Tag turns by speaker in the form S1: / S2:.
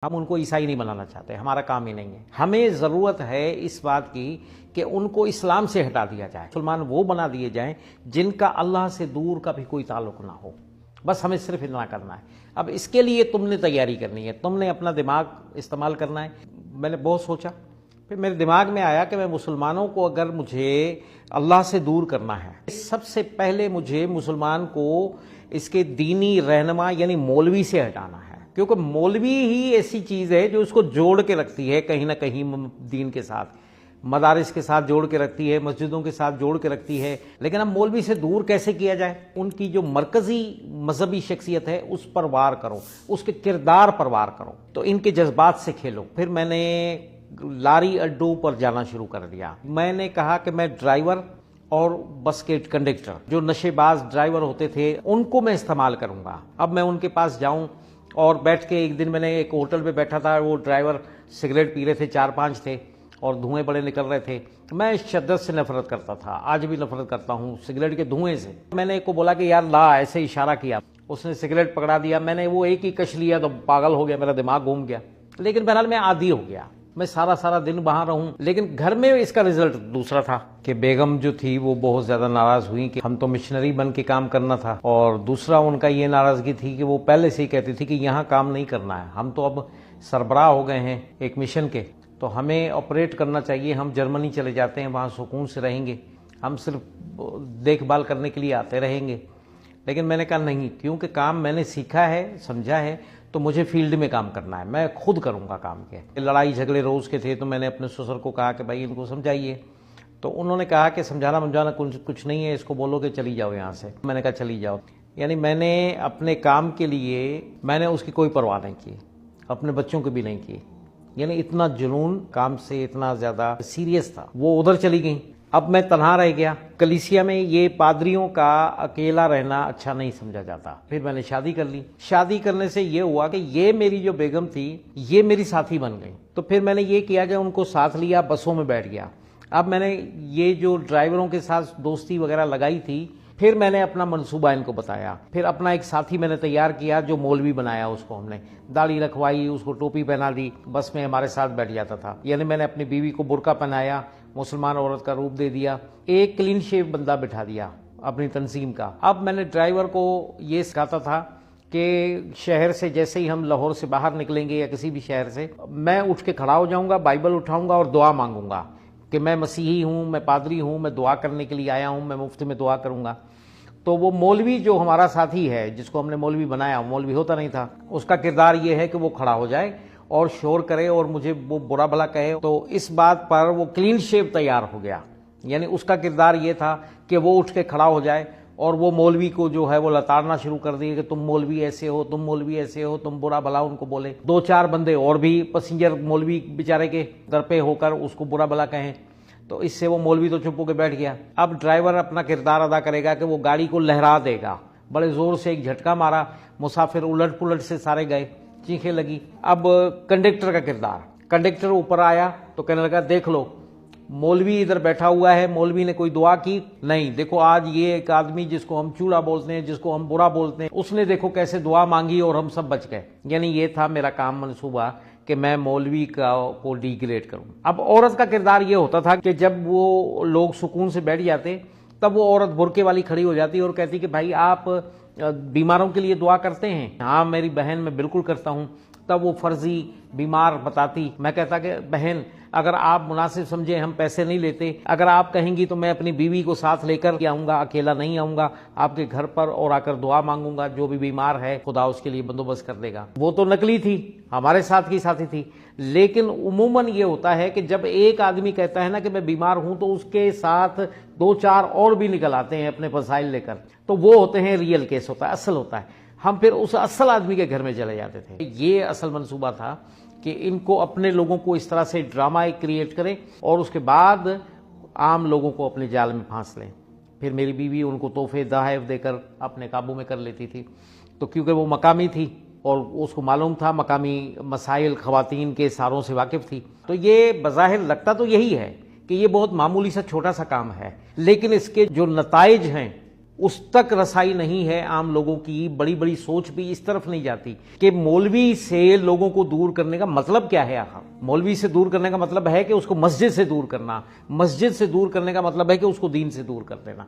S1: ہم ان کو عیسائی نہیں بنانا چاہتے، ہمارا کام ہی نہیں ہے۔ ہمیں ضرورت ہے اس بات کی کہ ان کو اسلام سے ہٹا دیا جائے، مسلمان وہ بنا دیے جائیں جن کا اللہ سے دور کا بھی کوئی تعلق نہ ہو، بس ہمیں صرف اتنا کرنا ہے۔ اب اس کے لیے تم نے تیاری کرنی ہے، تم نے اپنا دماغ استعمال کرنا ہے۔ میں نے بہت سوچا، پھر میرے دماغ میں آیا کہ میں مسلمانوں کو اگر مجھے اللہ سے دور کرنا ہے، سب سے پہلے مجھے مسلمان کو اس کے دینی رہنما یعنی مولوی سے ہٹانا ہے، کیونکہ مولوی ہی ایسی چیز ہے جو اس کو جوڑ کے رکھتی ہے کہیں نہ کہیں دین کے ساتھ، مدارس کے ساتھ جوڑ کے رکھتی ہے، مسجدوں کے ساتھ جوڑ کے رکھتی ہے۔ لیکن اب مولوی سے دور کیسے کیا جائے؟ ان کی جو مرکزی مذہبی شخصیت ہے اس پر وار کرو، اس کے کردار پر وار کرو، تو ان کے جذبات سے کھیلو۔ پھر میں نے لاری اڈوں پر جانا شروع کر دیا۔ میں نے کہا کہ میں ڈرائیور اور بس کے کنڈکٹر جو نشے باز ڈرائیور ہوتے تھے ان کو میں استعمال کروں گا۔ اب میں ان کے پاس جاؤں اور بیٹھ کے، ایک دن میں نے ایک ہوٹل پہ بیٹھا تھا، وہ ڈرائیور سگریٹ پی رہے تھے، 4-5 تھے اور دھوئیں بڑے نکل رہے تھے۔ میں شدت سے نفرت کرتا تھا، آج بھی نفرت کرتا ہوں سگریٹ کے دھوئیں سے۔ میں نے ایک کو بولا کہ یار لا، ایسے اشارہ کیا، اس نے سگریٹ پکڑا دیا، میں نے وہ ایک ہی کش لیا تو پاگل ہو گیا، میرا دماغ گھوم گیا۔ لیکن بہرحال میں عادی ہو گیا، میں سارا دن وہاں رہوں۔ لیکن گھر میں اس کا رزلٹ دوسرا تھا کہ بیگم جو تھی وہ بہت زیادہ ناراض ہوئی کہ ہم تو مشنری بن کے کام کرنا تھا، اور دوسرا ان کا یہ ناراضگی تھی کہ وہ پہلے سے ہی کہتی تھی کہ یہاں کام نہیں کرنا ہے، ہم تو اب سربراہ ہو گئے ہیں ایک مشن کے، تو ہمیں آپریٹ کرنا چاہیے، ہم جرمنی چلے جاتے ہیں، وہاں سکون سے رہیں گے، ہم صرف دیکھ بھال کرنے کے لیے آتے رہیں گے۔ لیکن میں نے کہا نہیں، کیونکہ کام میں نے سیکھا ہے، سمجھا ہے، تو مجھے فیلڈ میں کام کرنا ہے، میں خود کروں گا کام کے۔ لڑائی جھگڑے روز کے تھے، تو میں نے اپنے سسر کو کہا کہ بھائی ان کو سمجھائیے، تو انہوں نے کہا کہ سمجھانا منجھانا کچھ نہیں ہے، اس کو بولو کہ چلی جاؤ یہاں سے۔ میں نے کہا چلی جاؤ، یعنی میں نے اپنے کام کے لیے میں نے اس کی کوئی پرواہ نہیں کی، اپنے بچوں کی بھی نہیں کی، یعنی اتنا جنون کام سے، اتنا زیادہ سیریس تھا۔ وہ ادھر چلی گئیں، اب میں تنہا رہ گیا کلیسیا میں۔ یہ پادریوں کا اکیلا رہنا اچھا نہیں سمجھا جاتا۔ پھر میں نے شادی کر لی۔ شادی کرنے سے یہ ہوا کہ یہ میری جو بیگم تھی یہ میری ساتھی بن گئی، تو پھر میں نے یہ کیا کہ ان کو ساتھ لیا، بسوں میں بیٹھ گیا۔ اب میں نے یہ جو ڈرائیوروں کے ساتھ دوستی وغیرہ لگائی تھی، پھر میں نے اپنا منصوبہ ان کو بتایا۔ پھر اپنا ایک ساتھی میں نے تیار کیا جو مولوی بنایا، اس کو ہم نے داڑھی رکھوائی، اس کو ٹوپی پہنا دی، بس میں ہمارے ساتھ بیٹھ جاتا تھا۔ یعنی میں نے اپنی بیوی کو برقع پہنایا، مسلمان عورت کا روپ دے دیا، ایک کلین شیو بندہ بٹھا دیا اپنی تنظیم کا۔ اب میں نے ڈرائیور کو یہ سکھاتا تھا کہ شہر سے جیسے ہی ہم لاہور سے باہر نکلیں گے یا کسی بھی شہر سے، میں اٹھ کے کھڑا ہو جاؤں گا، بائبل اٹھاؤں گا اور دعا مانگوں گا کہ میں مسیحی ہوں، میں پادری ہوں، میں دعا کرنے کے لیے آیا ہوں، میں مفت میں دعا کروں گا۔ تو وہ مولوی جو ہمارا ساتھی ہے، جس کو ہم نے مولوی بنایا، مولوی ہوتا نہیں تھا، اس کا کردار یہ ہے کہ وہ کھڑا ہو جائے اور شور کرے اور مجھے وہ برا بھلا کہے۔ تو اس بات پر وہ کلین شیو تیار ہو گیا، یعنی اس کا کردار یہ تھا کہ وہ اٹھ کے کھڑا ہو جائے اور وہ مولوی کو جو ہے وہ لتاڑنا شروع کر دیے کہ تم مولوی ایسے ہو، تم مولوی ایسے ہو، تم برا بھلا ان کو بولے۔ 2-4 بندے اور بھی پسنجر مولوی بیچارے کے در پہ ہو کر اس کو برا بھلا کہیں، تو اس سے وہ مولوی تو چپ ہو کے بیٹھ گیا۔ اب ڈرائیور اپنا کردار ادا کرے گا کہ وہ گاڑی کو لہرا دے گا، بڑے زور سے ایک جھٹکا مارا، مسافر الٹ پلٹ سے سارے گئے، چیخیں لگی۔ اب کنڈکٹر کا کردار، کنڈکٹر اوپر آیا تو کہنے لگا دیکھ لو مولوی ادھر بیٹھا ہوا ہے، مولوی نے کوئی دعا کی نہیں، دیکھو آج یہ ایک آدمی جس کو ہم چوڑا بولتے ہیں، جس کو ہم برا بولتے ہیں، اس نے دیکھو کیسے دعا مانگی اور ہم سب بچ گئے۔ یعنی یہ تھا میرا کام، منصوبہ کہ میں مولوی کو ڈی گریڈ کروں۔ اب عورت کا کردار یہ ہوتا تھا کہ جب وہ لوگ سکون سے بیٹھ جاتے تب وہ عورت برقعے والی کھڑی ہو جاتی اور کہتی کہ بھائی آپ بیماروں کے لیے دعا کرتے ہیں؟ ہاں میری بہن میں بالکل کرتا ہوں۔ تب وہ فرضی بیمار بتاتی، میں کہتا کہ بہن اگر آپ مناسب سمجھیں ہم پیسے نہیں لیتے، اگر آپ کہیں گی تو میں اپنی بیوی کو ساتھ لے کر آؤں گا، اکیلا نہیں آؤں گا آپ کے گھر پر، اور آ کر دعا مانگوں گا، جو بھی بیمار ہے خدا اس کے لیے بندوبست کر دے گا۔ وہ تو نکلی تھی، ہمارے ساتھ کی ساتھی تھی، لیکن عموماً یہ ہوتا ہے کہ جب ایک آدمی کہتا ہے نا کہ میں بیمار ہوں تو اس کے ساتھ 2-4 اور بھی نکل آتے ہیں اپنے مسائل لے کر، تو وہ ہوتے ہیں ریئل کیس، ہوتا ہے اصل ہوتا ہے۔ ہم پھر اس اصل آدمی کے گھر میں چلے جاتے تھے۔ یہ اصل منصوبہ تھا کہ ان کو، اپنے لوگوں کو اس طرح سے ڈرامہ ایک کریٹ کرے اور اس کے بعد عام لوگوں کو اپنے جال میں پھانس لیں۔ پھر میری بیوی ان کو تحفے تحائف دے کر اپنے قابو میں کر لیتی تھی، تو کیونکہ وہ مقامی تھی اور اس کو معلوم تھا مقامی مسائل، خواتین کے ساروں سے واقف تھی، تو یہ بظاہر لگتا تو یہی ہے کہ یہ بہت معمولی سا چھوٹا سا کام ہے، لیکن اس کے جو نتائج ہیں اس تک رسائی نہیں ہے عام لوگوں کی، بڑی بڑی سوچ بھی اس طرف نہیں جاتی کہ مولوی سے لوگوں کو دور کرنے کا مطلب کیا ہے آخر؟ مولوی سے دور کرنے کا مطلب ہے کہ اس کو مسجد سے دور کرنا، مسجد سے دور کرنے کا مطلب ہے کہ اس کو دین سے دور کر دینا۔